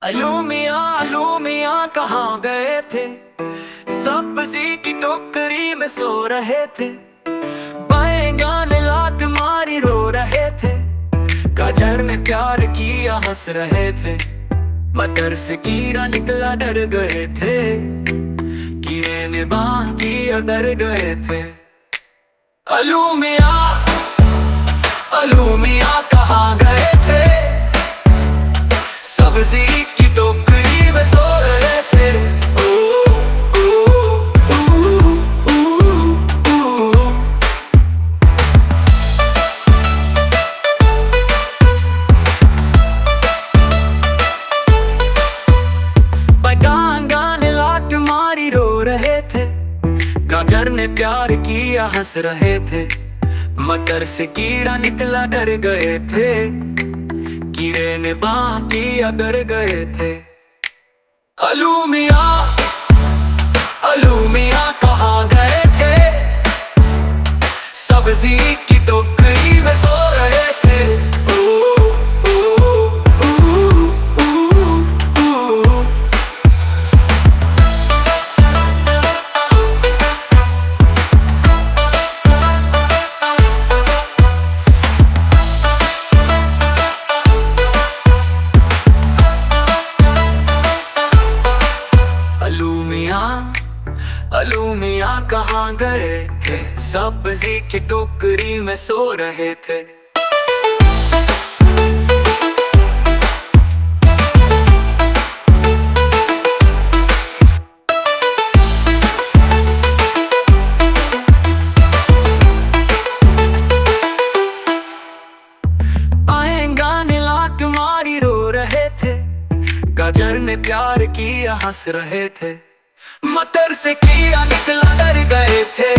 अलू मियाँ कहाँ गए थे? सब्जी की टोकरी में सो रहे थे। बैंगन लात मारी रो रहे थे। गाजर ने प्यार किया हंस रहे थे। मटर से कीड़ा निकला डर गए थे। कीड़े ने बांध किया डर गए थे। अलू मियाँ कहाँ गए थे? सब्जी की टोकरी में सो रहे थे। बैंगन ने लात मारी रो रहे थे। गाजर ने प्यार किया हंस रहे थे। मटर से कीड़ा निकला डर गए थे। कीड़े ने बांध किया डर गए थे। अलू मियाँ कहाँ गए थे? सब्जी की टोकरी में सो रहे थे। अलू मियाँ कहाँ गए थे? सब्जी की टोकरी में सो रहे थे। बैंगन ने लात मारी रो रहे थे। गाजर ने प्यार किया हंस रहे थे। मटर से कीड़ा निकला डर गए थे।